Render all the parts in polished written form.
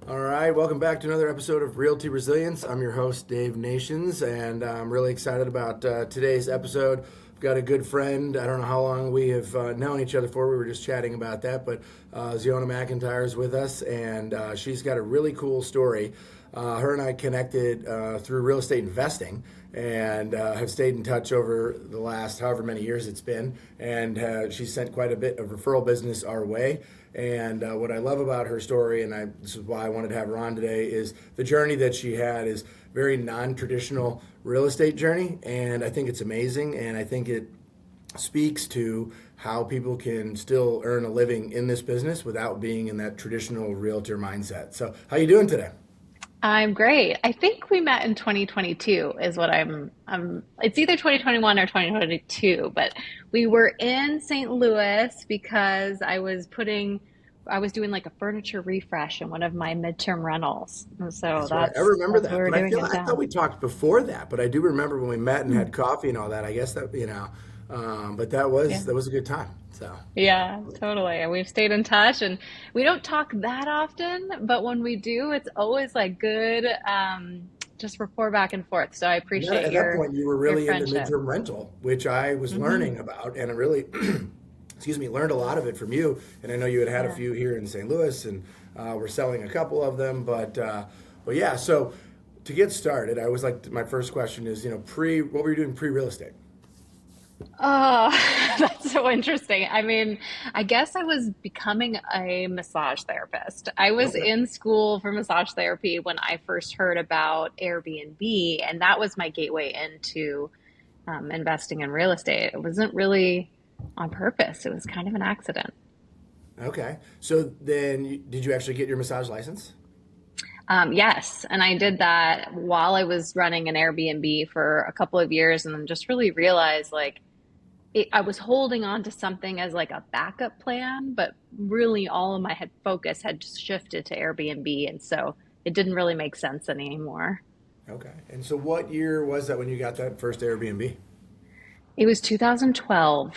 All right, welcome back to another episode of Realty Resilience. I'm your host, Dave Nations, and I'm really excited about today's episode. I've got a good friend. I don't know how long we have known each other for. We were just chatting about that, but Zeona McIntyre is with us, and she's got a really cool story. Her and I connected through real estate investing and have stayed in touch over the last however many years it's been. And she sent quite a bit of referral business our way. And what I love about her story, and this is why I wanted to have her on today, is the journey that she had is very non-traditional real estate journey. And I think it's amazing. And I think it speaks to how people can still earn a living in this business without being in that traditional realtor mindset. So how you doing today? I'm great. I think we met in 2022 is what it's either 2021 or 2022, but we were in St. Louis because I was doing like a furniture refresh in one of my midterm rentals. And so That's right. I that's remember that's what that, we're but doing it I thought down. we talked before that, but I do remember when we met and Hmm. had coffee and all that. I guess but that Yeah. was a good time. So Yeah, totally. And we've stayed in touch and we don't talk that often, but when we do, it's always like good just rapport back and forth. So I and appreciate at that your point, you were your really into friendship. midterm rental, which I was Hmm. learning about, and I really, excuse me, learned a lot of it from you. And I know you had a Yeah. few here in St. Louis, and we're selling a couple of them. But yeah. So to get started, I was like, my first question is, what were you doing pre real estate? Oh, that's so interesting. I mean, I guess I was becoming a massage therapist. I was Okay. in school for massage therapy when I first heard about Airbnb, and that was my gateway into investing in real estate. It wasn't really on purpose, it was kind of an accident. Okay. So then, did you actually get your massage license? Yes, and I did that while I was running an Airbnb for a couple of years, and then just really realized like I was holding on to something as like a backup plan, but really all of my head focus had just shifted to Airbnb, and so it didn't really make sense anymore. Okay. And so, what year was that when you got that first Airbnb? It was 2012,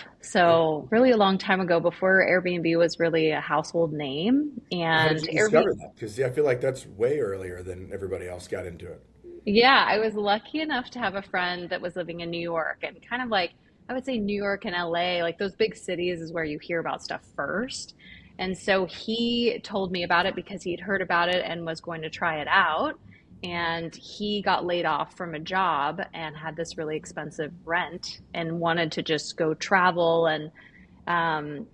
Okay. so really a long time ago before Airbnb was really a household name. How did And you Airbnb, discover that? Because I feel like that's way earlier than everybody else got into it. yeah, I was lucky enough to have a friend that was living in New York and kind of like, I would say New York and LA, like those big cities is where you hear about stuff first. And so he told me about it because he'd heard about it and was going to try it out. And he got laid off from a job and had this really expensive rent and wanted to just go travel. And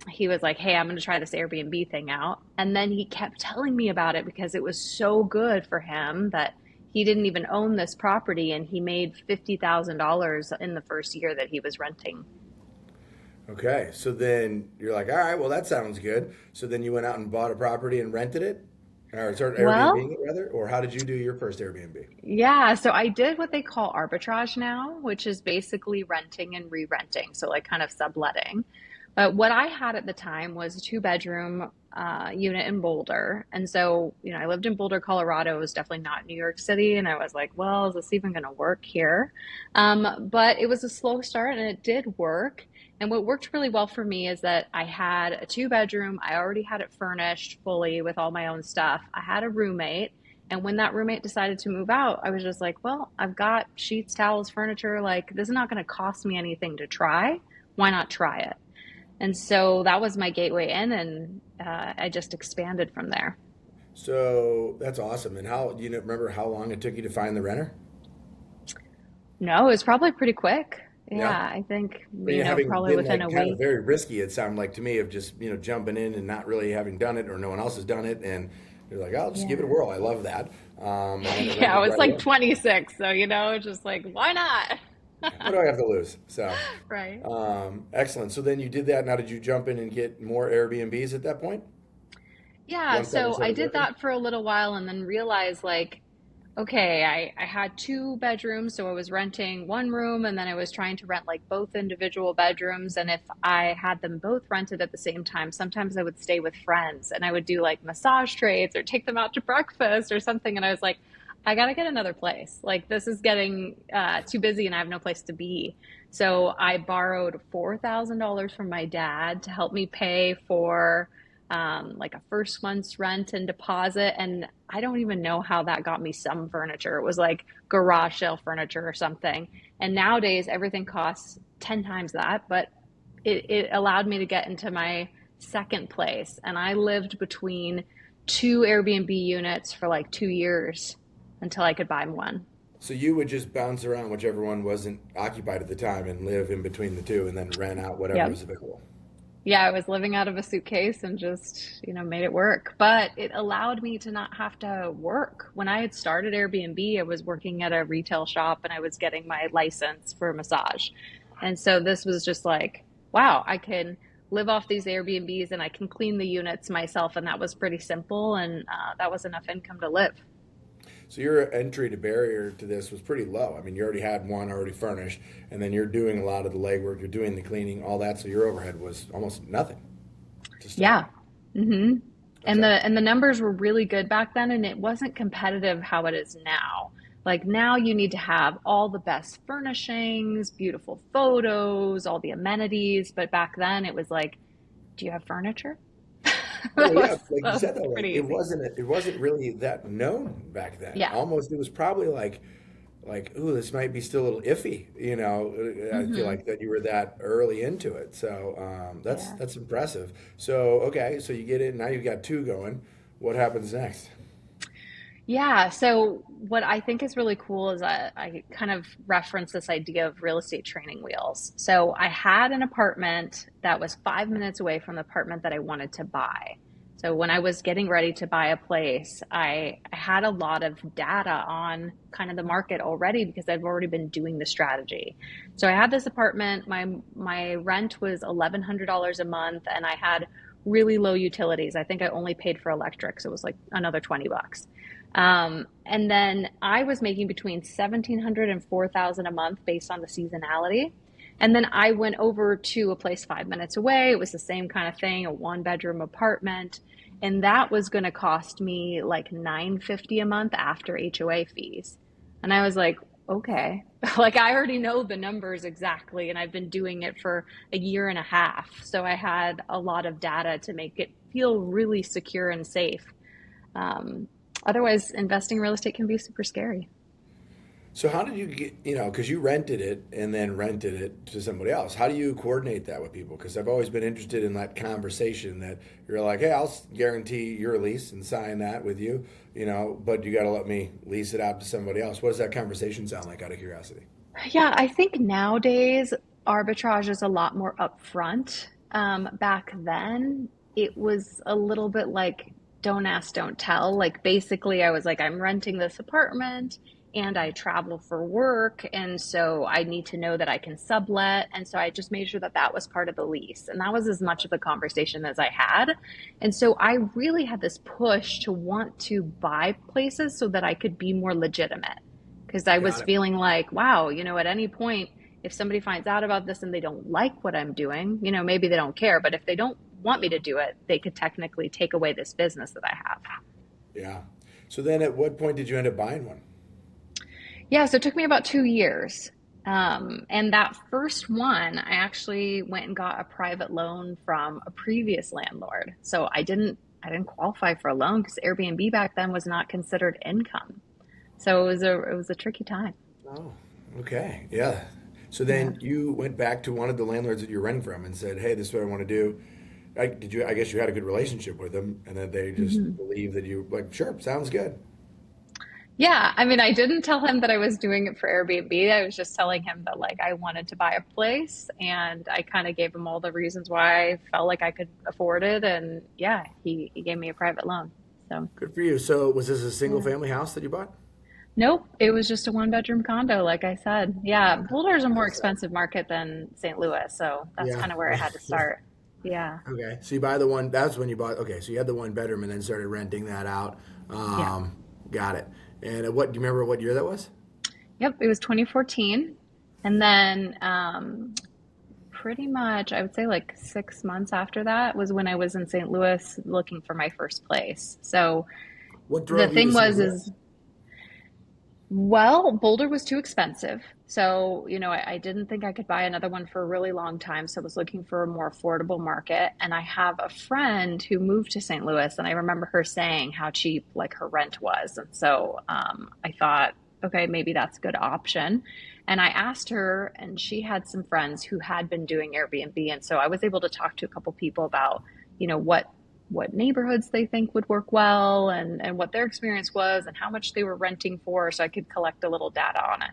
he was like, "Hey, I'm going to try this Airbnb thing out." And then he kept telling me about it because it was so good for him that he didn't even own this property and he made $50,000 in the first year that he was renting. Okay. So then you're like, all right, well, that sounds good. So then you went out and bought a property and rented it, or started Well, Airbnb it rather, or how did you do your first Airbnb? yeah, so I did what they call arbitrage now, which is basically renting and re-renting, so like kind of subletting. But what I had at the time was a two-bedroom unit in Boulder. And so, I lived in Boulder, Colorado. It was definitely not New York City. And I was like, well, is this even going to work here? But it was a slow start and it did work. And what worked really well for me is that I had a two-bedroom. I already had it furnished fully with all my own stuff. I had a roommate. And when that roommate decided to move out, I was just like, well, I've got sheets, towels, furniture. Like, this is not going to cost me anything to try. Why not try it? And so that was my gateway in, and I just expanded from there. So that's awesome. And how do you remember how long it took you to find the renter? No, it was probably pretty quick. Yeah. Yeah, I think, I mean, having probably been within like a kind of week. very risky, it sounded like to me of just jumping in and not really having done it or no one else has done it, and you're like, I'll just give it a Yeah. whirl. I love that, and then it Yeah, I rented was right like away. 26, so, just like, why not? What do I have to lose? So, Right. excellent. So then you did that. Now, did you jump in and get more Airbnbs at that point Yeah, once that so I started did working? that for a little while and then realized like, okay, I had two bedrooms, so I was renting one room and then I was trying to rent like both individual bedrooms. And if I had them both rented at the same time, sometimes I would stay with friends and I would do like massage trades or take them out to breakfast or something. And I was like, I gotta get another place. Like this is getting too busy and I have no place to be. So I borrowed $4,000 from my dad to help me pay for like a first month's rent and deposit. And I don't even know how that got me some furniture. It was like garage sale furniture or something. And nowadays everything costs 10 times that, but it allowed me to get into my second place. And I lived between two Airbnb units for like 2 years until I could buy one. So you would just bounce around whichever one wasn't occupied at the time and live in between the two and then rent out whatever Yep. was available. Yeah, I was living out of a suitcase and just, made it work. But it allowed me to not have to work. When I had started Airbnb, I was working at a retail shop and I was getting my license for massage. And so this was just like, wow, I can live off these Airbnbs and I can clean the units myself. And that was pretty simple. And that was enough income to live. So your entry to barrier to this was pretty low. I mean, you already had one already furnished, and then you're doing a lot of the legwork, you're doing the cleaning, all that. So your overhead was almost nothing to start. Yeah. hmm And Okay. the numbers were really good back then, and it wasn't competitive how it is now. Like now you need to have all the best furnishings, beautiful photos, all the amenities, but back then it was like, do you have furniture? Well, That yeah, was, like you that said was though, like pretty easy. it wasn't really that known back then. Yeah. Almost, it was probably like, ooh, this might be still a little iffy. I feel hmm like that you were that early into it. So Yeah. that's impressive. So okay, so you get it. Now you've got two going. What happens next? Yeah. So what I think is really cool is I kind of reference this idea of real estate training wheels. So I had an apartment that was 5 minutes away from the apartment that I wanted to buy. So when I was getting ready to buy a place, I had a lot of data on kind of the market already because I've already been doing the strategy. So I had this apartment. My rent was $1,100 a month, and I had really low utilities. I think I only paid for electric, so it was like another $20. And then I was making between 1,700 and 4,000 a month based on the seasonality. And then I went over to a place 5 minutes away. It was the same kind of thing, a one bedroom apartment. And that was going to cost me like 950 a month after HOA fees. And I was like, okay, like I already know the numbers exactly. And I've been doing it for a year and a half. So I had a lot of data to make it feel really secure and safe. Um, Otherwise, investing in real estate can be super scary. So how did you get, because you rented it and then rented it to somebody else. How do you coordinate that with people? Because I've always been interested in that conversation that you're like, hey, I'll guarantee your lease and sign that with you, but you got to let me lease it out to somebody else. What does that conversation sound like out of curiosity? Yeah, I think nowadays arbitrage is a lot more upfront. Back then, it was a little bit like don't ask, don't tell. Like basically, I was like, I'm renting this apartment and I travel for work. And so I need to know that I can sublet. And so I just made sure that that was part of the lease. And that was as much of a conversation as I had. And so I really had this push to want to buy places so that I could be more legitimate because I was Got it. feeling like, wow, at any point, if somebody finds out about this and they don't like what I'm doing, maybe they don't care, but if they don't want me to do it, they could technically take away this business that I have. Yeah. So then at what point did you end up buying one? Yeah, so it took me about 2 years. And that first one, I actually went and got a private loan from a previous landlord. So I didn't qualify for a loan because Airbnb back then was not considered income. So it was a tricky time. Oh, okay. Yeah. So Yeah. then you went back to one of the landlords that you're renting from and said, "Hey, this is what I want to do." Did you? I guess you had a good relationship with them, and that they just Mhm. believe that you like. Sure, sounds good. Yeah, I mean, I didn't tell him that I was doing it for Airbnb. I was just telling him that like I wanted to buy a place and I kind of gave him all the reasons why I felt like I could afford it and yeah, he gave me a private loan. So, Good for you. So was this a single yeah. family house that you bought? Nope, it was just a one bedroom condo like I said. Yeah, Boulder's a more How's that? expensive market than St. Louis, so that's Yeah. kind of where I had to start. Yeah. Okay. So you buy the one. That's when you bought. Okay. So you had the one bedroom and then started renting that out. Yeah. Got it. And what do you remember? What year that was? Yep, it was 2014. And then pretty much, I would say like 6 months after that was when I was in St. Louis looking for my first place. So What the drove you to thing St. was, is Louis? Well, Boulder was too expensive. So, I didn't think I could buy another one for a really long time. So I was looking for a more affordable market. And I have a friend who moved to St. Louis, and I remember her saying how cheap like her rent was. And so I thought, okay, maybe that's a good option. And I asked her, and she had some friends who had been doing Airbnb. And so I was able to talk to a couple people about, what neighborhoods they think would work well and what their experience was and how much they were renting for so I could collect a little data on it.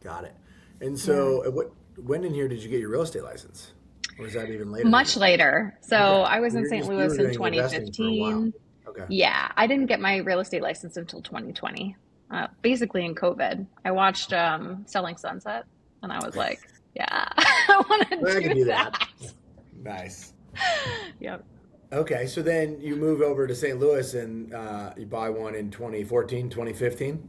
Got it. And Yeah. so, when in here did you get your real estate license? Or was that even later in Much life? later. So Okay. I was in You're St. just, you were Louis in doing investing for a while. 2015. Okay. Yeah, I didn't get my real estate license until 2020, basically in COVID. I watched Selling Sunset and I was like, yeah, I want Well, I to could do do that. that. Nice. Yep. Okay, so then you move over to St. Louis and you buy one in 2014, 2015.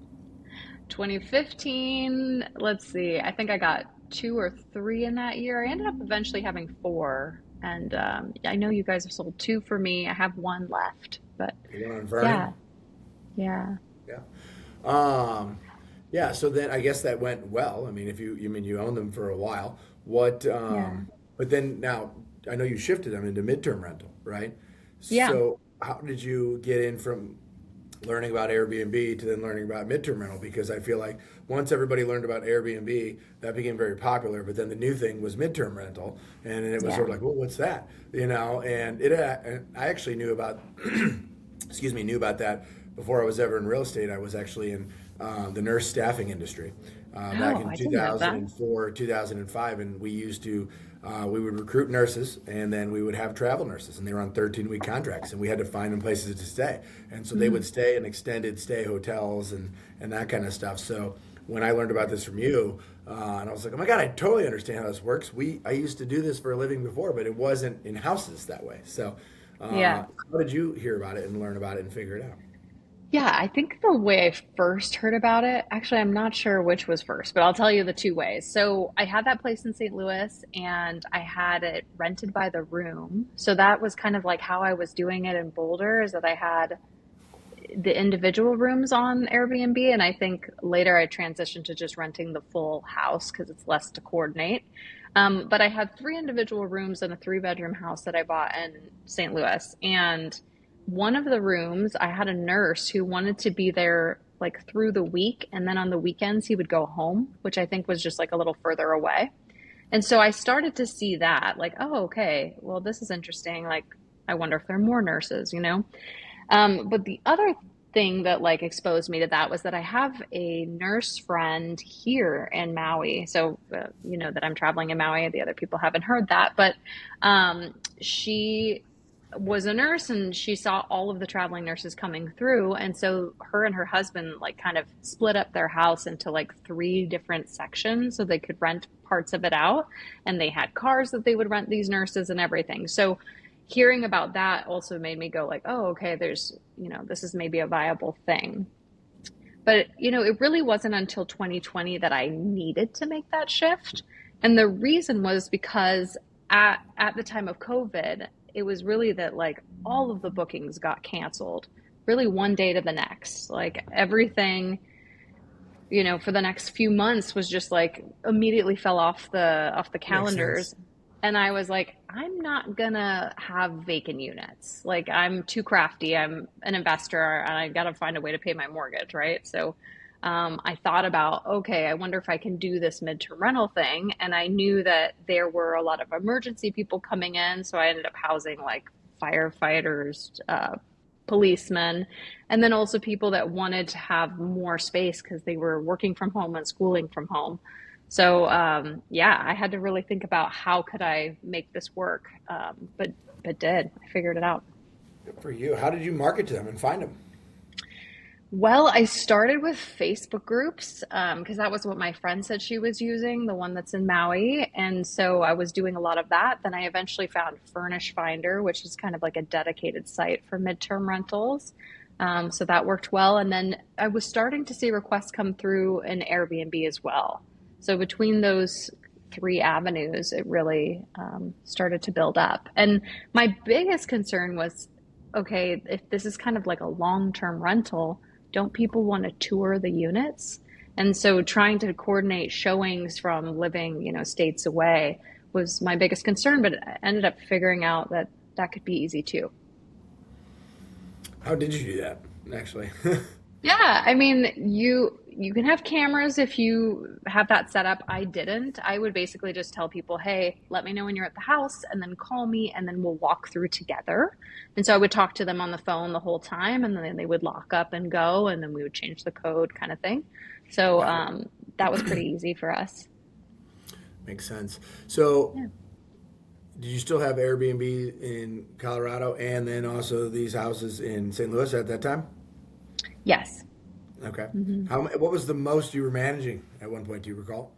2015, let's see, I think I got two or three in that year. I ended up eventually having four. And I know you guys have sold two for me. I have one left, but The one on yeah, Vernon. yeah, Yeah. Um, yeah, so then I guess that went well. I mean, if you mean you owned them for a while, what, yeah, but then now I know you shifted them into midterm rental, right? yeah, So how did you get in from learning about Airbnb to then learning about midterm rental? Because I feel like once everybody learned about Airbnb, that became very popular. But then the new thing was midterm rental, and it was sort yeah. of like, well, what's that? And and I actually knew about, excuse me, knew about that before I was ever in real estate. I was actually in the nurse staffing industry back Oh, in I didn't know that. 2004, 2005, and we used to. We would recruit nurses, and then we would have travel nurses, and they were on 13-week contracts, and we had to find them places to stay. And so they Mm. would stay in extended stay hotels and that kind of stuff. So when I learned about this from you, and I was like, oh my God, I totally understand how this works. I used to do this for a living before, but it wasn't in houses that way. So Yeah. how did you hear about it and learn about it and figure it out? Yeah, I think the way I first heard about it, actually, I'm not sure which was first, but I'll tell you the two ways. So I had that place in St. Louis and I had it rented by the room. So that was kind of like how I was doing it in Boulder, is that I had the individual rooms on Airbnb. And I think later I transitioned to just renting the full house because it's less to coordinate. But I had three individual rooms in a three-bedroom house that I bought in St. Louis. And one of the rooms, I had a nurse who wanted to be there like through the week. And then on the weekends, he would go home, which I think was just like a little further away. And so I started to see that, like, oh, okay, well, this is interesting. Like, I wonder if there are more nurses. But the other thing that like exposed me to that was that I have a nurse friend here in Maui. So, that I'm traveling in Maui. The other people haven't heard that, but she was a nurse and she saw all of the traveling nurses coming through. And so her and her husband like kind of split up their house into like three different sections so they could rent parts of it out. And they had cars that they would rent these nurses and everything. So hearing about that also made me go like, oh, okay, this is maybe a viable thing. But, it really wasn't until 2020 that I needed to make that shift. And the reason was because at the time of COVID, it was really that like all of the bookings got canceled really one day to the next. Like everything, for the next few months was just like immediately fell off the Makes sense. calendars. And I was like, I'm not gonna have vacant units. Like I'm too crafty. I'm an investor and I gotta find a way to pay my mortgage, right? So I thought about, okay, I wonder if I can do this midterm rental thing. And I knew that there were a lot of emergency people coming in. So I ended up housing like firefighters, policemen, and then also people that wanted to have more space because they were working from home and schooling from home. So yeah, I had to really think about how could I make this work, but did I figured it out. Good for you. How did you market to them and find them? Well, I started with Facebook groups because that was what my friend said she was using, the one that's in Maui. And so I was doing a lot of that. Then I eventually found Furnish Finder, which is kind of like a dedicated site for midterm rentals. So that worked well. And then I was starting to see requests come through in Airbnb as well. So between those three avenues, it really started to build up. And my biggest concern was, okay, if this is kind of like a long-term rental, don't people want to tour the units? And so trying to coordinate showings from living, states away was my biggest concern, but I ended up figuring out that that could be easy too. How did you do that, actually? Yeah, I mean, you can have cameras if you have that set up. I didn't. I would basically just tell people, "Hey, let me know when you're at the house and then call me and then we'll walk through together." And so I would talk to them on the phone the whole time and then they would lock up and go and then we would change the code kind of thing. So Got it. that was pretty easy for us. Makes sense. So, Yeah. did you still have Airbnb in Colorado and then also these houses in St. Louis at that time? Yes. Okay. What was the most you were managing at one point? Do you recall?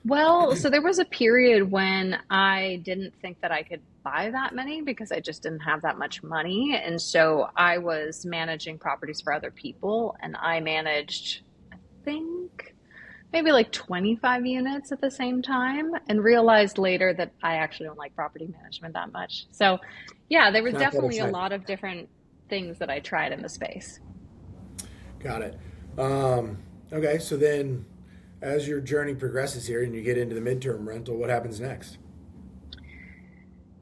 Well, so there was a period when I didn't think that I could buy that many because I just didn't have that much money. And so I was managing properties for other people and I managed, I think, maybe like 25 units at the same time and realized later that I actually don't like property management that much. So, yeah, there It's was not that definitely a exciting. lot of different things that I tried in the space. Got it. Okay, so then as your journey progresses here and you get into the midterm rental, what happens next?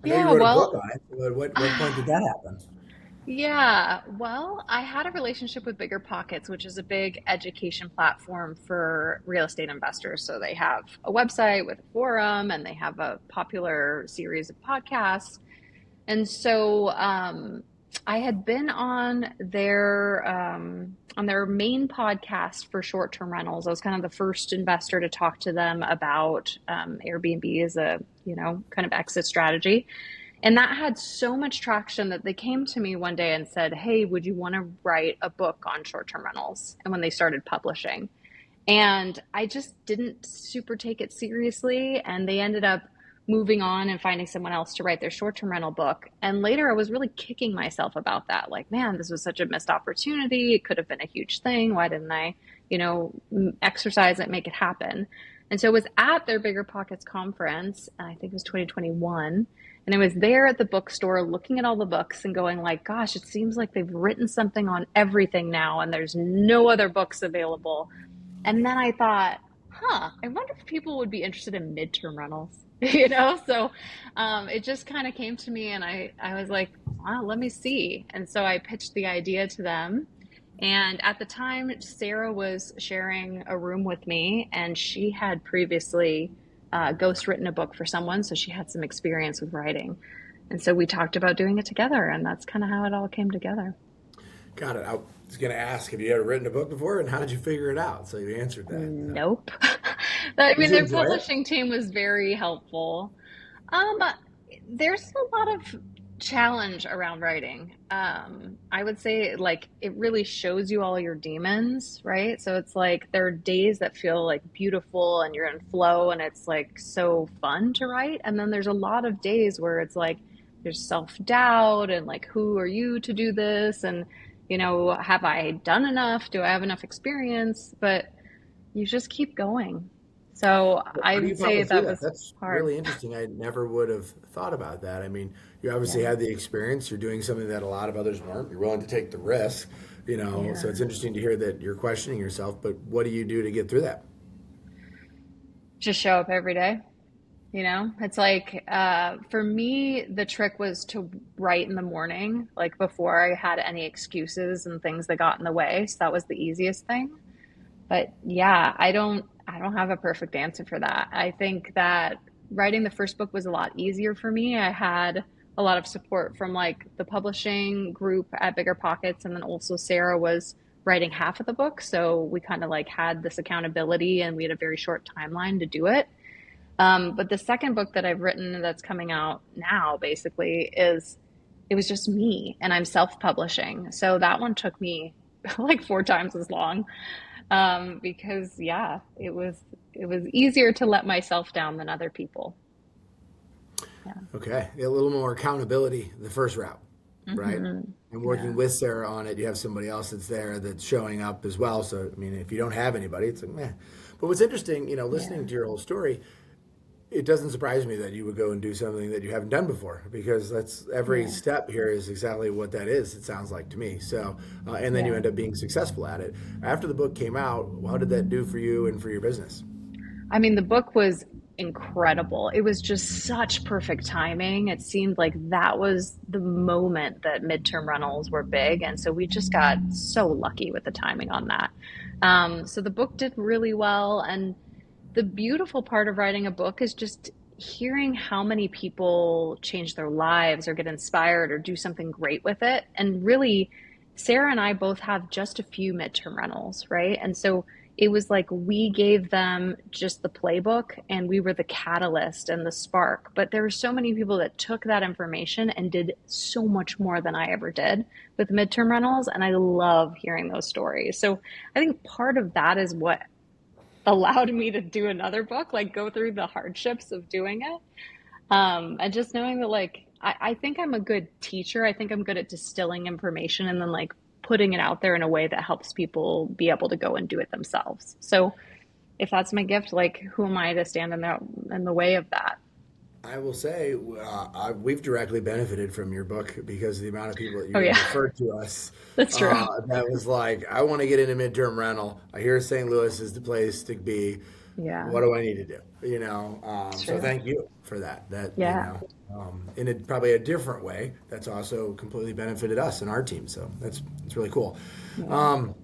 I know you Yeah, wrote a book well, on it, but what point did that happen? yeah, well, I had a relationship with Bigger Pockets, which is a big education platform for real estate investors. So they have a website with a forum and they have a popular series of podcasts. And so I had been on their main podcast for short-term rentals. I was kind of the first investor to talk to them about Airbnb as a, kind of exit strategy. And that had so much traction that they came to me one day and said, "Hey, would you want to write a book on short-term rentals?" And when they started publishing. And I just didn't super take it seriously. And they ended up moving on and finding someone else to write their short term rental book. And later I was really kicking myself about that. Like, man, this was such a missed opportunity. It could have been a huge thing. Why didn't I, exercise it, make it happen? And so it was at their Bigger Pockets conference, I think it was 2021. And I was there at the bookstore looking at all the books and going like, gosh, it seems like they've written something on everything now and there's no other books available. And then I thought, I wonder if people would be interested in midterm rentals, So it just kind of came to me and I was like, wow, let me see. And so I pitched the idea to them. And at the time, Sarah was sharing a room with me and she had previously ghost written a book for someone. So she had some experience with writing. And so we talked about doing it together. And that's kind of how it all came together. Got it. I was going to ask, have you ever written a book before, and how did you figure it out? So you answered that. Nope. I Did mean, you their enjoy it? publishing team was very helpful. Um, there's a lot of challenge around writing. I would say like it really shows you all your demons, right? So it's like there are days that feel like beautiful and you're in flow and it's like so fun to write. And then there's a lot of days where it's like there's self-doubt and like who are you to do this? And have I done enough? Do I have enough experience? But you just keep going. So How I do you would say follow through that that? was That's hard. really interesting. I never would have thought about that. I mean, you obviously Yeah. had the experience. You're doing something that a lot of others weren't. You're willing to take the risk, So it's Yeah. interesting to hear that you're questioning yourself. But what do you do to get through that? Just show up every day. It's like for me, the trick was to write in the morning, like before I had any excuses and things that got in the way. So that was the easiest thing. But yeah, I don't have a perfect answer for that. I think that writing the first book was a lot easier for me. I had a lot of support from like the publishing group at Bigger Pockets and then also Sarah was writing half of the book, so we kind of like had this accountability and we had a very short timeline to do it. But the second book that I've written that's coming out now basically is it was just me and I'm self-publishing. So that one took me like four times as long because yeah, it was easier to let myself down than other people. Yeah. Okay, a little more accountability the first route, right? And working Yeah. with Sarah on it, you have somebody else that's there that's showing up as well. So I mean, if you don't have anybody, it's like meh. But what's interesting, listening Yeah. to your whole story, it doesn't surprise me that you would go and do something that you haven't done before, because that's every Yeah. step here is exactly what that is. It sounds like to me. So, and then you Yeah. end up being successful at it. After the book came out, how did that do for you and for your business? I mean, the book was incredible. It was just such perfect timing. It seemed like that was the moment that midterm rentals were big. And so we just got so lucky with the timing on that. So the book did really well. And the beautiful part of writing a book is just hearing how many people change their lives or get inspired or do something great with it. And really, Sarah and I both have just a few midterm rentals, right? And so it was like we gave them just the playbook and we were the catalyst and the spark. But there were so many people that took that information and did so much more than I ever did with midterm rentals. And I love hearing those stories. So I think part of that is what allowed me to do another book, like go through the hardships of doing it. And just knowing that, like, I think I'm a good teacher. I think I'm good at distilling information and then, like, putting it out there in a way that helps people be able to go and do it themselves. So if that's my gift, like, who am I to stand in the way of that? I will say we've directly benefited from your book because of the amount of people that you Oh, have yeah, referred to us that's true. that was like, I want to get into midterm rental. I hear St. Louis is the place to be. Yeah, What do I need to do? it's So true. thank you for that. Yeah. In probably a different way, that's also completely benefited us and our team. So it's really cool. Yeah. Um,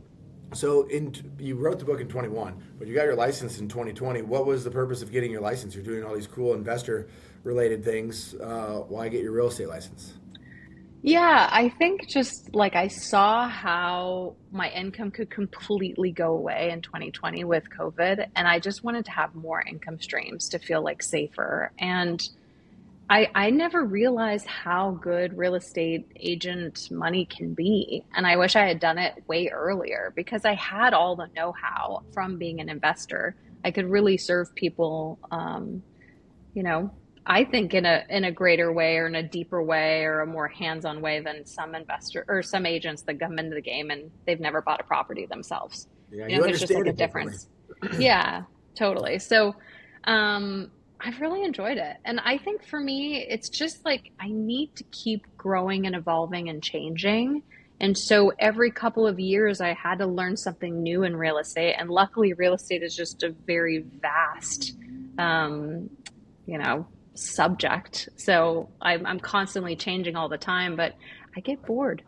you wrote the book in 21, but you got your license in 2020. What was the purpose of getting your license? You're doing all these cool investor related things. Why get your real estate license? Yeah, I think just like I saw how my income could completely go away in 2020 with COVID, and I just wanted to have more income streams to feel like safer. And I never realized how good real estate agent money can be. And I wish I had done it way earlier because I had all the know-how from being an investor. I could really serve people, you know, I think in a greater way or in a deeper way or a more hands-on way than some investor or some agents that come into the game and they've never bought a property themselves. Yeah, You know, you there's just understand like a it differently. difference. Yeah, totally. So, I've really enjoyed it. And I think for me, it's just like I need to keep growing and evolving and changing. And so every couple of years, I had to learn something new in real estate. And luckily, real estate is just a very vast, um, you know, subject. So I'm constantly changing all the time, but I get bored.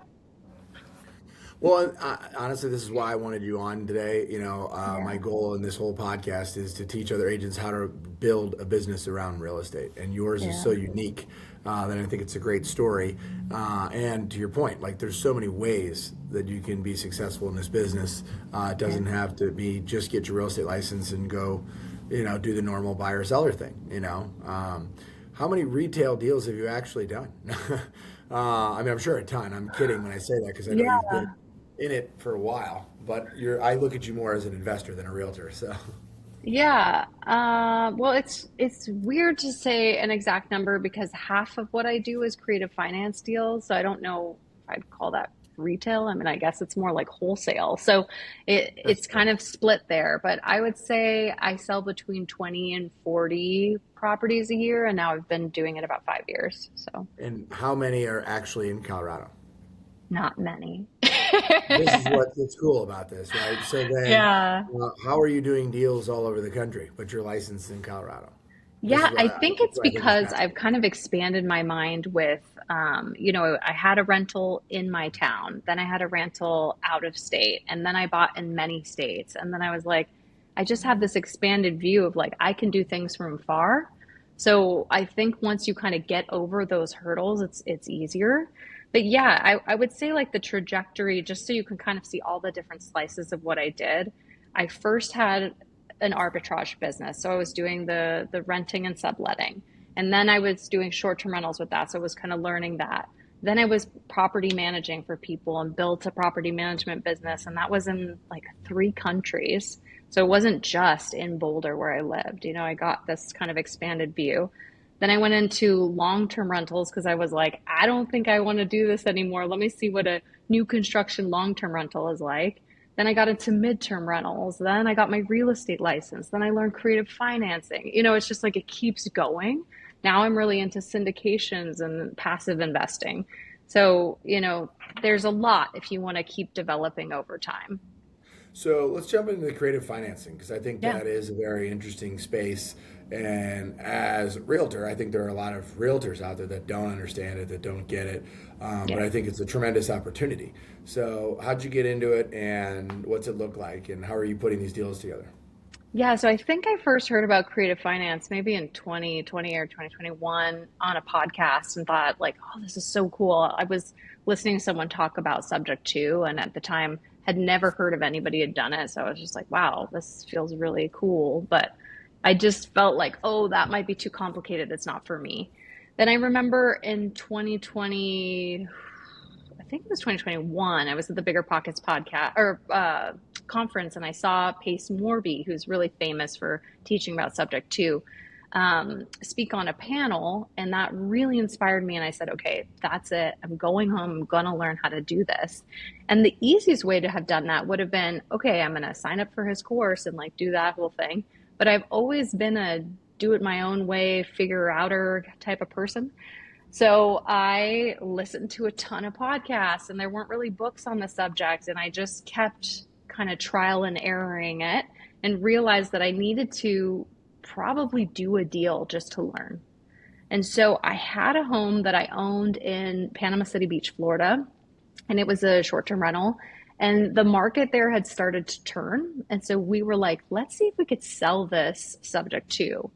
Well, honestly, this is why I wanted you on today. My Yeah. goal in this whole podcast is to teach other agents how to build a business around real estate, and yours is so Yeah. unique that I think it's a great story. And to your point, like there's so many ways that you can be successful in this business. It Yeah. doesn't have to be just get your real estate license and go, do the normal buyer seller thing. How many retail deals have you actually done? I mean, I'm sure a ton. I'm kidding when I say that because I know you've Yeah. been in it for a while, but I look at you more as an investor than a realtor. So, Yeah. Well, it's weird to say an exact number because half of what I do is creative finance deals. So I don't know if I'd call that retail. I mean, I guess it's more like wholesale. So that's it's fair. kind of split there. But I would say I sell between 20 and 40 properties a year, and now I've been doing it about 5 years. So And how many are actually in Colorado? not many. This is what's cool about this, right? So then, Yeah. how are you doing deals all over the country, but you're licensed in Colorado? This is Yeah, what I I, think that's it's what I think is because I've fascinating. kind of expanded my mind with, I had a rental in my town, then I had a rental out of state, and then I bought in many states. And then I was like, I just have this expanded view of like, I can do things from far. So I think once you kind of get over those hurdles, it's easier. But yeah, I would say like the trajectory, just so you can kind of see all the different slices of what I did. I first had an arbitrage business. So I was doing the renting and subletting. And then I was doing short-term rentals with that. So I was kind of learning that. Then I was property managing for people and built a property management business. And that was in like 3 countries. So it wasn't just in Boulder where I lived. I got this kind of expanded view. Then I went into long-term rentals because I was like, I don't think I want to do this anymore. Let me see what a new construction long-term rental is like. Then I got into midterm rentals. Then I got my real estate license. Then I learned creative financing. It's just like it keeps going. Now I'm really into syndications and passive investing. So, there's a lot if you want to keep developing over time. So let's jump into the creative financing because I think Yeah. that is a very interesting space. And as a realtor, I think there are a lot of realtors out there that don't understand it, that don't get it. But Yeah. I think it's a tremendous opportunity. So, how'd you get into it and what's it look like? And how are you putting these deals together? Yeah, so I think I first heard about creative finance maybe in 2020 or 2021 on a podcast and thought like, oh, this is so cool. I was listening to someone talk about subject to, and at the time had never heard of anybody had done it. So I was just like, wow, this feels really cool. But I just felt like, oh, that might be too complicated. It's not for me. Then I remember in 2020, I think it was 2021. I was at the Bigger Pockets podcast or conference, and I saw Pace Morby, who's really famous for teaching about subject to, speak on a panel, and that really inspired me. And I said, okay, that's it. I'm going home. I'm going to learn how to do this. And the easiest way to have done that would have been, okay, I'm going to sign up for his course and like do that whole thing. But I've always been a do it my own way, figure outer type of person. So I listened to a ton of podcasts, and there weren't really books on the subject. And I just kept kind of trial and erroring it and realized that I needed to probably do a deal just to learn. And so I had a home that I owned in Panama City Beach, Florida, and it was a short term rental. And the market there had started to turn. And so we were like, let's see if we could sell this subject to.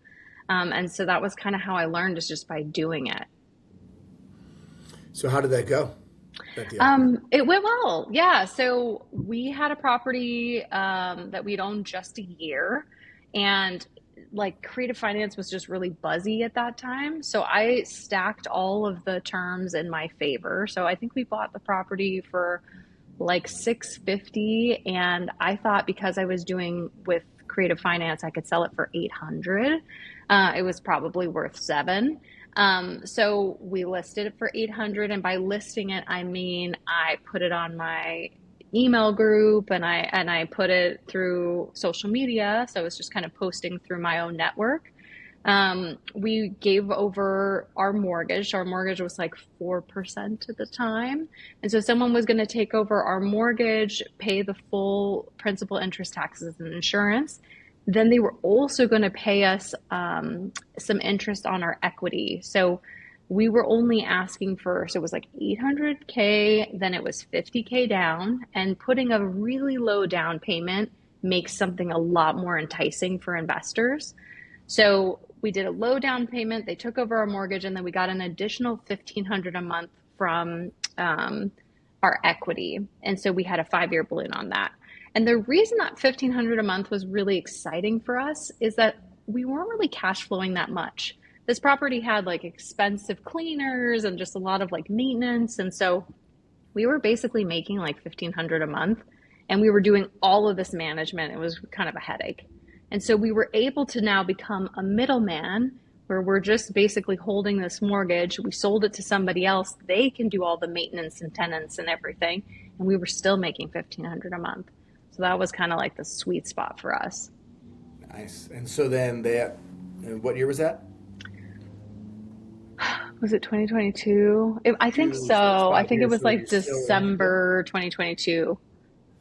And so that was kind of how I learned, is just by doing it. So, how did that go? That deal? It went well. Yeah. So we had a property that we'd owned just a year, and like creative finance was just really buzzy at that time. So I stacked all of the terms in my favor. So I think we bought the property for like 650, and I thought because I was doing with creative finance, I could sell it for 800. It was probably worth seven. So we listed it for 800, and by listing it, I mean I put it on my email group, and I put it through social media. So it's just kind of posting through my own network. We gave over our mortgage. Our mortgage was like 4% at the time. And so someone was going to take over our mortgage, pay the full principal, interest, taxes, and insurance. Then they were also going to pay us some interest on our equity. So we were only asking for, so it was like 800K, then it was 50K down, and putting a really low down payment makes something a lot more enticing for investors. So we did a low down payment. They took over our mortgage, and then we got an additional 1,500 a month from our equity. And so we had a 5-year balloon on that. And the reason that 1,500 a month was really exciting for us is that we weren't really cash flowing that much. This property had like expensive cleaners and just a lot of like maintenance. And so we were basically making like 1,500 a month, and we were doing all of this management. It was kind of a headache. And so we were able to now become a middleman where we're just basically holding this mortgage. We sold it to somebody else. They can do all the maintenance and tenants and everything. And we were still making 1,500 a month. So that was kind of like the sweet spot for us. Nice. And so then and what year was that? Was it 2022? I think So it's so. I five think it years, was so you're like still in it. Yep. December 2022,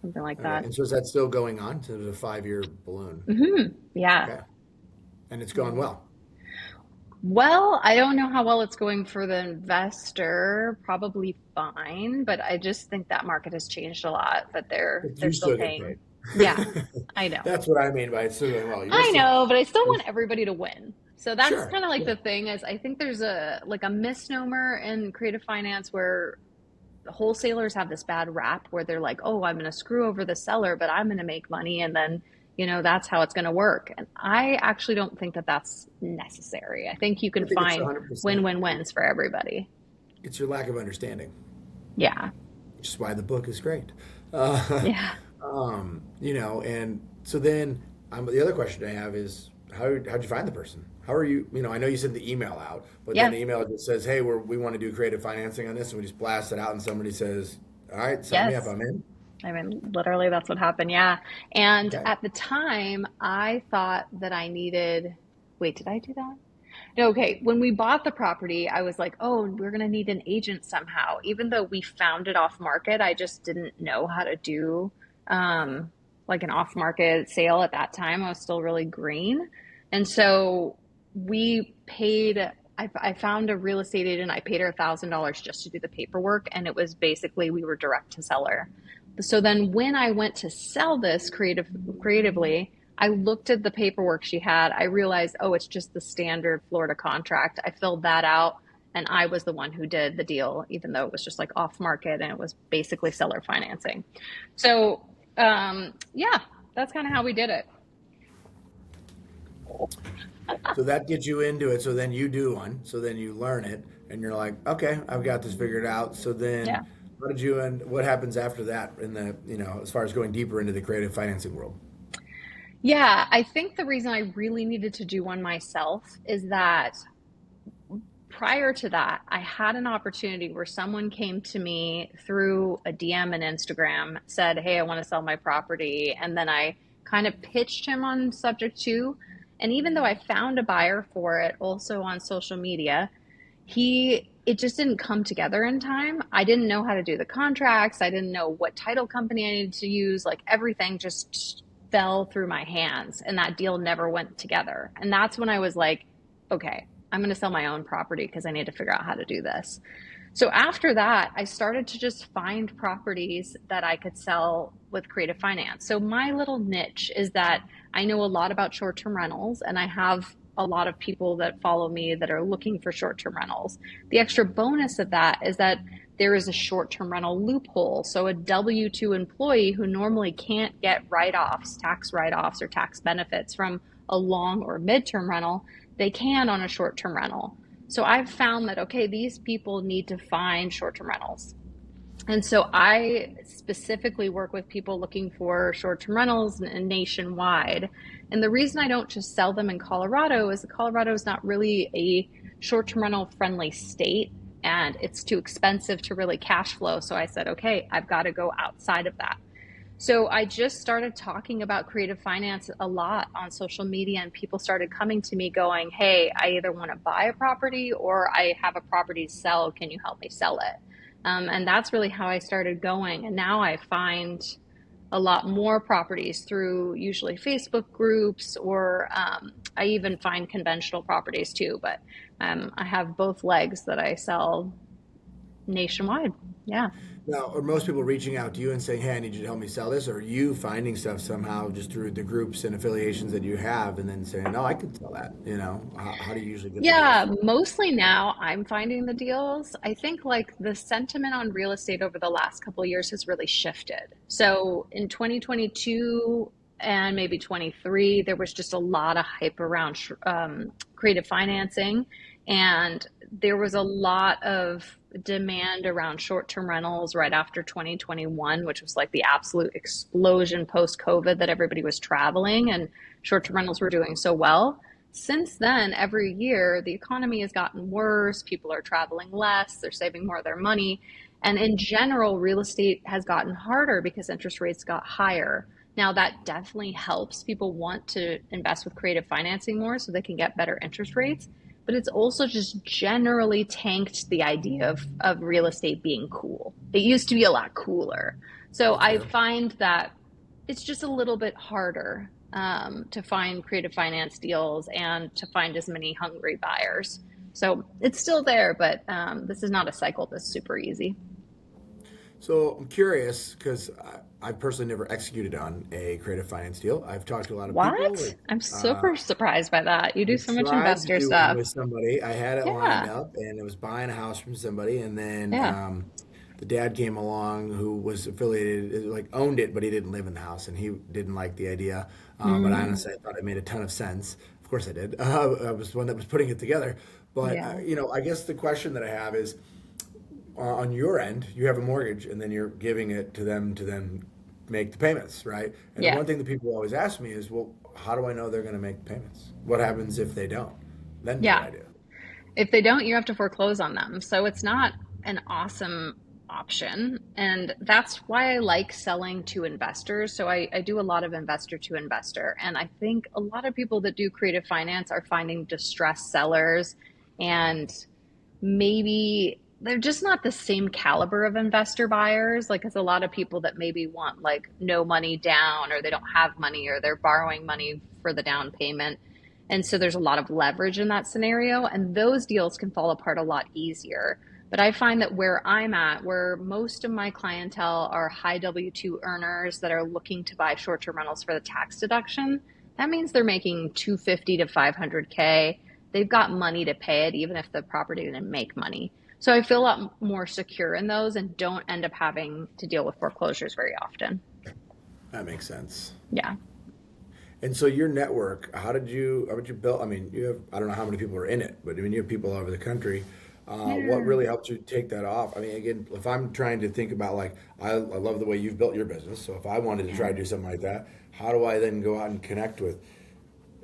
something like Okay. that. And so is that still going on? So there's a 5-year balloon. Yeah. Okay. And it's gone well. Well, I don't know how well it's going for the investor. Probably fine, but I just think that market has changed a lot. But they're But they're you still still get paying. paid. Yeah, I know. That's what I mean by it's still going well. You're I still know, but I still want everybody to win. So that's sure. kind of like Yeah. the thing, is I think there's a misnomer in creative finance where wholesalers have this bad rap where they're like, oh, I'm going to screw over the seller, but I'm going to make money. And then, that's how it's going to work. And I actually don't think that that's necessary. I think you I can think it's find 100%. win-win-wins for everybody. It's your lack of understanding, Yeah. which is why the book is great. Yeah. And so then the other question I have is how'd you find the person? How are you? I know you sent the email out, but then Yeah. the email just says, "Hey, we want to do creative financing on this," and we just blast it out, and somebody says, "All right, sign me up, Yes. I'm in." I mean, literally, that's what happened. Yeah. And Okay. at the time, I thought that I needed, wait, did I do that? No, okay. When we bought the property, I was like, oh, we're going to need an agent somehow. Even though we found it off market, I just didn't know how to do um, like an off market sale at that time. I was still really green. And so we paid, I found a real estate agent. I paid her $1,000 just to do the paperwork. And it was basically, we were direct to seller. So then when I went to sell this creatively, I looked at the paperwork she had. I realized, oh, it's just the standard Florida contract. I filled that out and I was the one who did the deal, even though it was just like off market and it was basically seller financing. So, yeah, that's kind of how we did it. So that gets you into it. So then you do one. So then you learn it, and you're like, okay, I've got this figured out. So Yeah. then, what did you and what happens after that in the as far as going deeper into the creative financing world? Yeah, I think the reason I really needed to do one myself is that prior to that, I had an opportunity where someone came to me through a DM and Instagram, said, hey, I want to sell my property. And then I kind of pitched him on subject to. And even though I found a buyer for it also on social media, it just didn't come together in time. I didn't know how to do the contracts. I didn't know what title company I needed to use. Like everything just fell through my hands and that deal never went together. And that's when I was like, okay, I'm going to sell my own property because I need to figure out how to do this. So after that, I started to just find properties that I could sell with creative finance. So my little niche is that I know a lot about short-term rentals and I have a lot of people that follow me that are looking for short-term rentals. The extra bonus of that is that there is a short-term rental loophole. So a W-2 employee who normally can't get write-offs, tax write-offs or tax benefits from a long or midterm rental, they can on a short-term rental. So I've found that, okay, these people need to find short-term rentals. And so I specifically work with people looking for short-term rentals nationwide. And the reason I don't just sell them in Colorado is that Colorado is not really a short-term rental friendly state and it's too expensive to really cash flow. So I said, okay, I've got to go outside of that. So I just started talking about creative finance a lot on social media, and people started coming to me going, hey, I either want to buy a property or I have a property to sell. Can you help me sell it? And that's really how I started going. And now I find a lot more properties through usually Facebook groups, or I even find conventional properties too. But I have both legs that I sell nationwide. Yeah. Now, are most people reaching out to you and saying, "Hey, I need you to help me sell this," or are you finding stuff somehow just through the groups and affiliations that you have, and then saying, "No, I can sell that." How do you usually get the Yeah, deals? mostly now I'm finding the deals. I think like the sentiment on real estate over the last couple of years has really shifted. So in 2022 and maybe 23, there was just a lot of hype around creative financing, and there was a lot of demand around short-term rentals right after 2021, which was like the absolute explosion post-COVID that everybody was traveling and short-term rentals were doing so well. Since then, every year, the economy has gotten worse. People are traveling less, they're saving more of their money. And in general, real estate has gotten harder because interest rates got higher. Now, that definitely helps people want to invest with creative financing more so they can get better interest rates. But it's also just generally tanked the idea of real estate being cool. It used to be a lot cooler. So That's I fair. find that it's just a little bit harder to find creative finance deals and to find as many hungry buyers. So it's still there, but this is not a cycle that's super easy. So I'm curious because I personally never executed on a creative finance deal. I've talked to a lot of people. What? I'm Uh, super surprised by that. You I do so much tried to investor do one stuff. with somebody. I had it lined Yeah, up, and it was buying a house from somebody, and then yeah. the dad came along who was affiliated, like owned it, but he didn't live in the house, and he didn't like the idea. But Mm, honestly, I thought it made a ton of sense. Of course, I did. I was the one that was putting it together. But yeah, I guess the question that I have is, on your end, you have a mortgage, and then you're giving it to them make the payments, right? And the yeah, one thing that people always ask me is, well, how do I know they're going to make the payments? What happens if they don't? Then what do yeah. I do? If they don't, you have to foreclose on them. So it's not an awesome option. And that's why I like selling to investors. So I do a lot of investor to investor. And I think a lot of people that do creative finance are finding distressed sellers, and maybe they're just not the same caliber of investor buyers. Like, it's a lot of people that maybe want like no money down, or they don't have money, or they're borrowing money for the down payment. And so there's a lot of leverage in that scenario, and those deals can fall apart a lot easier. But I find that where I'm at, where most of my clientele are high W-2 earners that are looking to buy short-term rentals for the tax deduction, that means they're making 250 to 500K. They've got money to pay it, even if the property didn't make money. So I feel a lot more secure in those and don't end up having to deal with foreclosures very often. That makes sense. Yeah. And so your network, how did you build? I mean, you have, I don't know how many people are in it, but I mean, you have people all over the country. What Yeah. really helped you take that off? I mean, again, if I'm trying to think about like, I love the way you've built your business. So if I wanted to try to do something like that, how do I then go out and connect with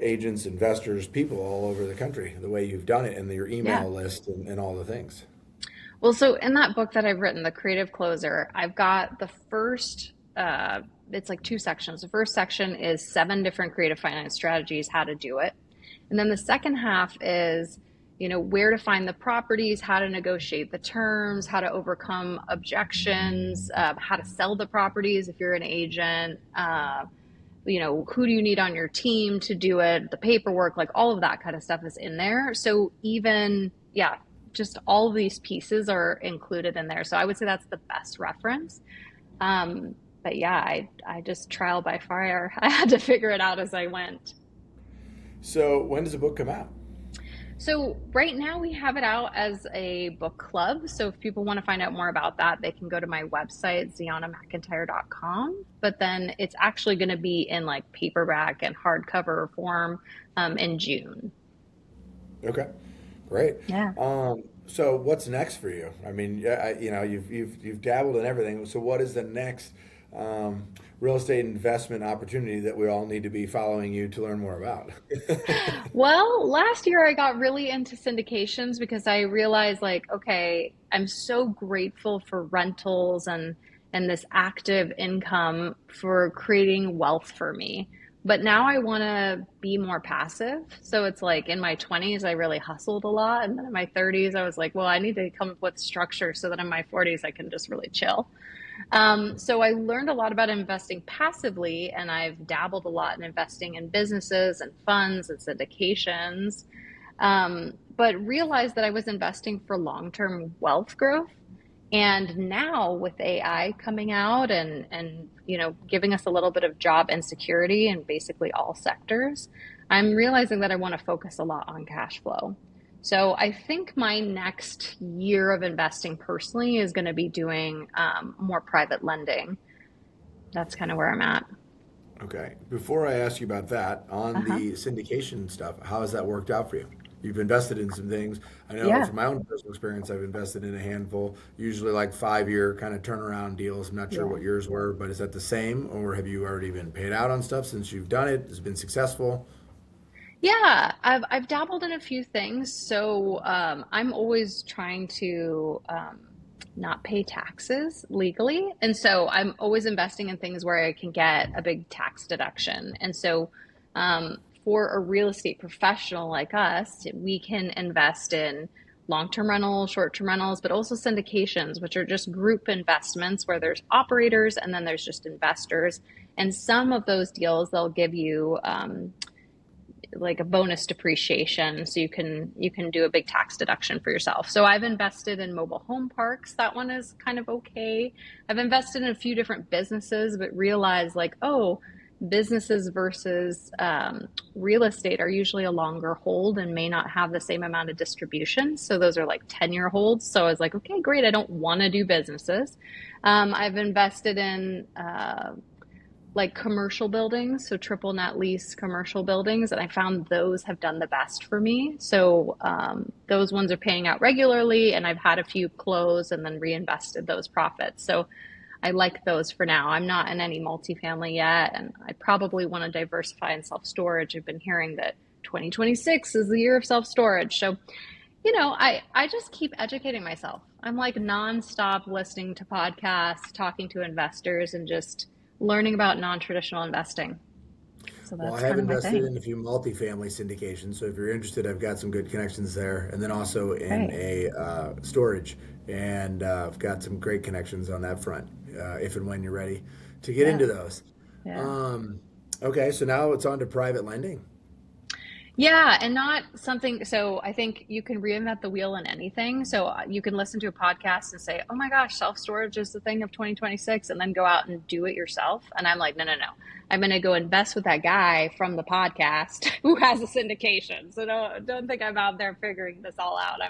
agents, investors, people all over the country, the way you've done it and your Yeah. email list and all the things? Well, so in that book that I've written, The Creative Closer, I've got the first, it's like two sections. The first section is 7 different creative finance strategies, how to do it. And then the second half is, where to find the properties, how to negotiate the terms, how to overcome objections, how to sell the properties if you're an agent, who do you need on your team to do it, the paperwork, like all of that kind of stuff is in there. So even, yeah, just all of these pieces are included in there. So I would say that's the best reference. Um, but yeah, I just trial by fire. I had to figure it out as I went. So when does the book come out? So right now we have it out as a book club. So if people want to find out more about that, they can go to my website, zeonamcintyre.com. But then it's actually going to be in like paperback and hardcover form in June. Okay, great. Yeah. So what's next for you? I mean, yeah, you've dabbled in everything. So what is the next um, real estate investment opportunity that we all need to be following you to learn more about? Well, last year I got really into syndications because I realized like, okay, I'm so grateful for rentals and this active income for creating wealth for me. But now I want to be more passive. So it's like in my 20s I really hustled a lot, and then in my 30s I was like, well, I need to come up with structure so that in my 40s I can just really chill. So I learned a lot about investing passively, and I've dabbled a lot in investing in businesses and funds and syndications, but realized that I was investing for long-term wealth growth. And now with AI coming out and giving us a little bit of job insecurity in basically all sectors, I'm realizing that I want to focus a lot on cash flow. So I think my next year of investing personally is going to be doing more private lending. That's kind of where I'm at. Okay. Before I ask you about that, on Uh-huh. the syndication stuff, how has that worked out for you? You've invested in some things. I know Yeah. from my own personal experience, I've invested in a handful, usually like 5 year kind of turnaround deals. I'm not sure Yeah. what yours were, but is that the same, or have you already been paid out on stuff since you've done it? Has it been successful? Yeah, I've dabbled in a few things. So I'm always trying to not pay taxes legally, and so I'm always investing in things where I can get a big tax deduction. And so for a real estate professional like us, we can invest in long-term rentals, short-term rentals, but also syndications, which are just group investments where there's operators and then there's just investors. And some of those deals they'll give you. Like a bonus depreciation, so you can do a big tax deduction for yourself. So I've invested in mobile home parks. That one is kind of okay. I've invested in a few different businesses, but realized like, oh, businesses versus real estate are usually a longer hold and may not have the same amount of distribution. So those are like 10-year holds. So I was like, okay, great. I don't want to do businesses. I've invested in like commercial buildings, so triple net lease commercial buildings, and I found those have done the best for me. So those ones are paying out regularly, and I've had a few close and then reinvested those profits. So I like those for now. I'm not in any multifamily yet, and I probably want to diversify in self storage. I've been hearing that 2026 is the year of self storage. So I just keep educating myself. I'm like nonstop listening to podcasts, talking to investors, and just learning about non-traditional investing. So Well, I that's have kind of my invested thing. in a few multifamily syndications, so if you're interested, I've got some good connections there, and then also in Right. a storage, and I've got some great connections on that front. If and when you're ready to get Yeah. into those. Yeah. Um, okay, so now it's on to private lending. Yeah, and not something. So I think you can reinvent the wheel in anything. So you can listen to a podcast and say, "Oh my gosh, self storage is the thing of 2026," and then go out and do it yourself. And I'm like, no, no, no. I'm going to go invest with that guy from the podcast who has a syndication. So don't think I'm out there figuring this all out.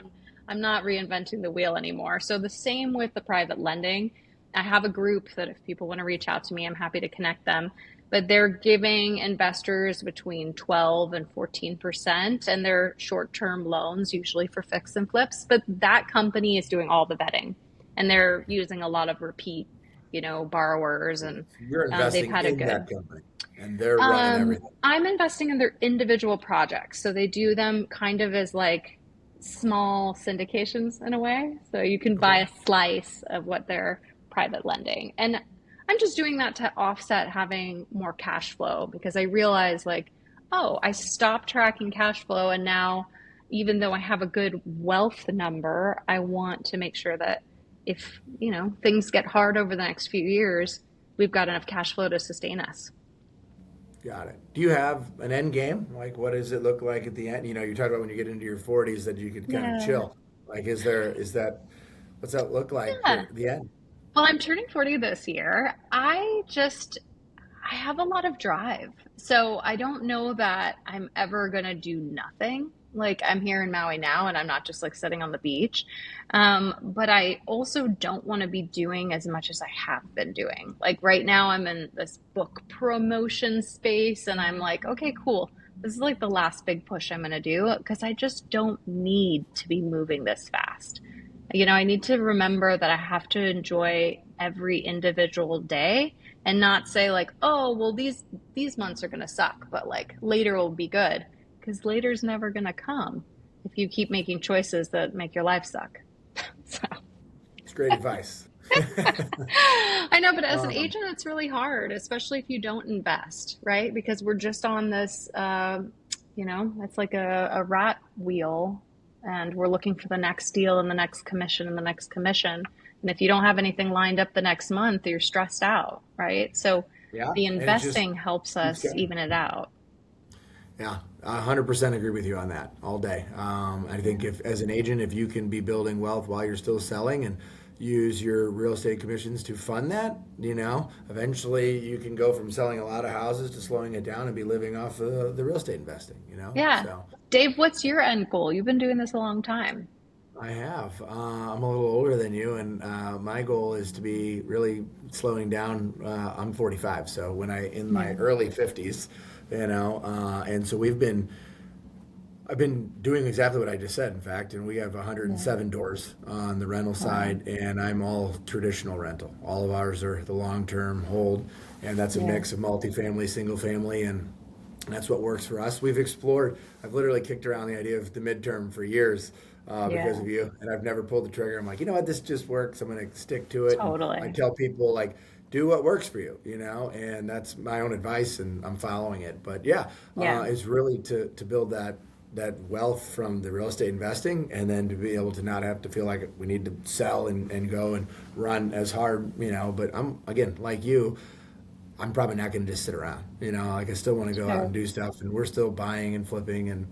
I'm not reinventing the wheel anymore. So the same with the private lending. I have a group that if people want to reach out to me, I'm happy to connect them, but they're giving investors between 12 and 14%, and they're short-term loans, usually for fix and flips. But that company is doing all the vetting, and they're using a lot of repeat, borrowers, and So you're they've investing had a in good. that company, and they're running everything. I'm investing in their individual projects, so they do them kind of as like small syndications in a way. So you can buy Okay. a slice of what they're private lending. And I'm just doing that to offset having more cash flow because I realize like, oh, I stopped tracking cash flow and now even though I have a good wealth number, I want to make sure that if, things get hard over the next few years, we've got enough cash flow to sustain us. Got it. Do you have an end game? Like, what does it look like at the end? You talked about when you get into your 40s that you could kind of Yeah. chill. Like, what's that look like Yeah. at the end? Well, I'm turning 40 this year. I have a lot of drive. So I don't know that I'm ever going to do nothing. Like I'm here in Maui now and I'm not just like sitting on the beach. But I also don't want to be doing as much as I have been doing. Like right now I'm in this book promotion space and I'm like, okay, cool. This is like the last big push I'm going to do because I just don't need to be moving this fast. I need to remember that I have to enjoy every individual day and not say like, oh, well these months are going to suck, but like later will be good because later's never going to come if you keep making choices that make your life suck. So It's great advice. I know, but as an Um, agent, it's really hard, especially if you don't invest, right? Because we're just on this, it's like a rat wheel, and we're looking for the next deal and the next commission and the next commission. And if you don't have anything lined up the next month, you're stressed out, right? So yeah, the and it just investing helps keeps us going. even it out. Yeah, 100% agree with you on that all day. I think if, as an agent, if you can be building wealth while you're still selling and use your real estate commissions to fund that, eventually you can go from selling a lot of houses to slowing it down and be living off the real estate investing. Yeah. So Dave, what's your end goal? You've been doing this a long time. I have. I'm a little older than you, and my goal is to be really slowing down. I'm 45, so in my Yeah. early 50s, and so I've been doing exactly what I just said, in fact, and we have Yeah. 107 doors on the rental Wow. side, and I'm all traditional rental. All of ours are the long-term hold, and that's a Yeah. mix of multifamily, single family, and that's what works for us. I've literally kicked around the idea of the midterm for years because Yeah. of you, and I've never pulled the trigger. I'm like, you know what, this just works. I'm going to stick to it. And I Totally. tell people, like, do what works for you, and that's my own advice, and I'm following it. But yeah, Yeah. it's really to build that wealth from the real estate investing and then to be able to not have to feel like we need to sell and go and run as hard. But I'm, again, like you, I'm probably not going to just sit around. Like I still want to go out Sure. and do stuff, and we're still buying and flipping, and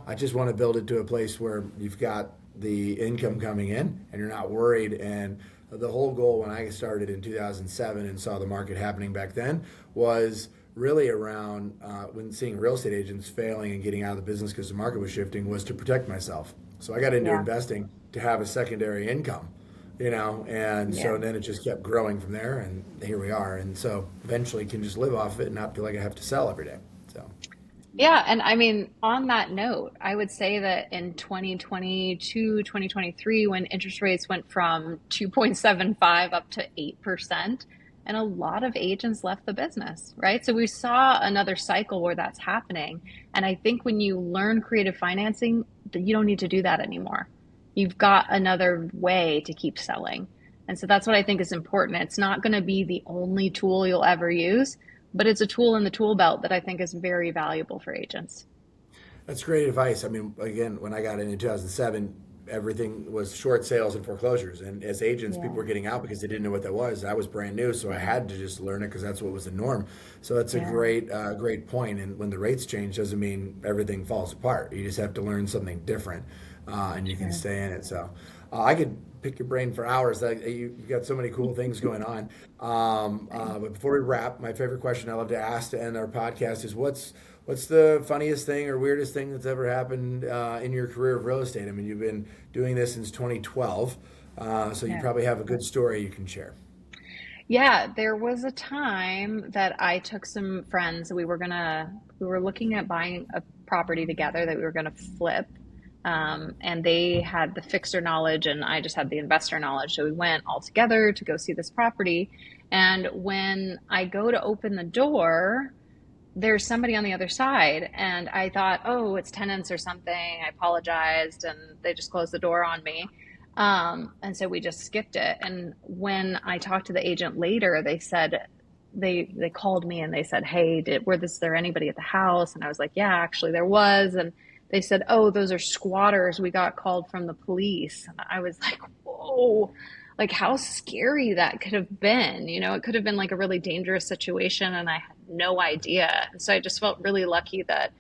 I just want to build it to a place where you've got the income coming in, and you're not worried. And the whole goal when I started in 2007 and saw the market happening back then was really around when seeing real estate agents failing and getting out of the business because the market was shifting was to protect myself. So I got into Yeah. investing to have a secondary income, and Yeah. so then it just kept growing from there, and here we are. And so eventually can just live off it and not feel like I have to sell every day. So, Yeah, and I mean, on that note, I would say that in 2022, 2023, when interest rates went from 2.75 up to 8%, and a lot of agents left the business, right? So we saw another cycle where that's happening. And I think when you learn creative financing, you don't need to do that anymore. you've got another way to keep selling. And so that's what I think is important. It's not going to be the only tool you'll ever use, but it's a tool in the tool belt that I think is very valuable for agents. That's great advice. I mean, again, when I got in 2007, everything was short sales and foreclosures. And as agents, people Yeah. were getting out because they didn't know what that was. I was brand new, so I had to just learn it because that's what was the norm. So that's a Yeah. great point. And when the rates change, doesn't mean everything falls apart. You just have to learn something different, and you can Sure. stay in it. So I could pick your brain for hours. You've got so many cool things going on. But before we wrap, my favorite question I love to ask to end our podcast is what's the funniest thing or weirdest thing that's ever happened in your career of real estate? I mean, you've been doing this since 2012, so you Yeah. probably have a good story you can share. Yeah, there was a time that I took some friends. We were looking at buying a property together that we were gonna flip. And they had the fixer knowledge and I just had the investor knowledge. So we went all together to go see this property. And when I go to open the door, there's somebody on the other side. And I thought, oh, it's tenants or something. I apologized and they just closed the door on me. And so we just skipped it. And when I talked to the agent later, they said, they called me and they said, hey, was there anybody at the house? And I was like, yeah, actually there was. And they said, oh, those are squatters. We got called from the police. And I was like, whoa, like how scary that could have been. It could have been like a really dangerous situation and I had no idea. And so I just felt really lucky that,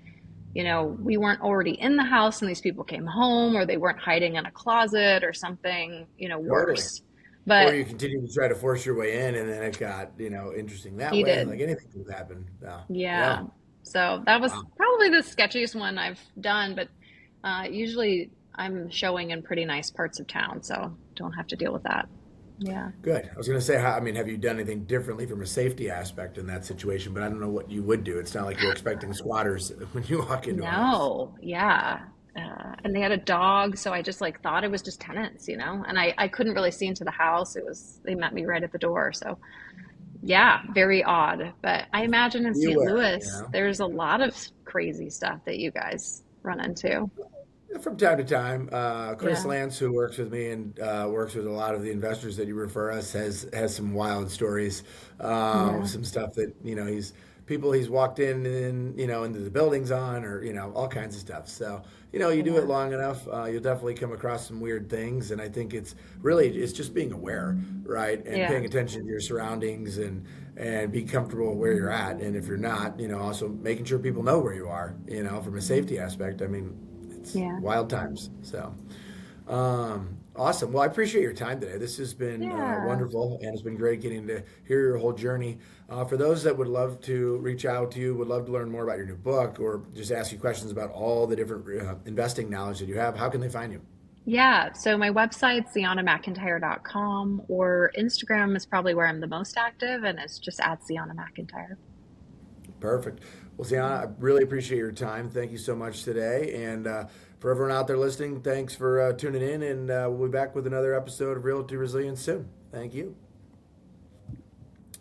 we weren't already in the house and these people came home or they weren't hiding in a closet or something, Totally. worse. Or But you continue to try to force your way in, and then it got interesting that he way. did. Like anything could happen. Yeah. Yeah. Yeah. So that was Wow. probably the sketchiest one I've done, but usually I'm showing in pretty nice parts of town, so don't have to deal with that. Yeah. Good. I was going to say, I mean, have you done anything differently from a safety aspect in that situation? But I don't know what you would do. It's not like you're expecting squatters when you walk into a house. No, yeah. And they had a dog, so I just like thought it was just tenants, and I couldn't really see into the house. They met me right at the door. So yeah, very odd. But I imagine in Be St. aware, Louis, there's a lot of crazy stuff that you guys run into. From time to time, Chris Yeah. Lance, who works with me and works with a lot of the investors that you refer us, has some wild stories, Yeah. some stuff that he's walked in and into the buildings on, or all kinds of stuff. So you do it Yeah. long enough, you'll definitely come across some weird things, and I think it's just being aware, right, and Yeah. paying attention to your surroundings and be comfortable where you're at, and if you're not, also making sure people know where you are, from a safety aspect. I mean, it's Yeah. wild times. So, awesome. Well, I appreciate your time today. This has been Yeah. wonderful, and it's been great getting to hear your whole journey. For those that would love to reach out to you, would love to learn more about your new book, or just ask you questions about all the different investing knowledge that you have, how can they find you? Yeah. So my website's zeonamcintyre.com or Instagram is probably where I'm the most active and it's just at Zeona McIntyre. Perfect. Well, Sienna, I really appreciate your time. Thank you so much today. And for everyone out there listening, thanks for tuning in. And we'll be back with another episode of Realty Resilience soon. Thank you.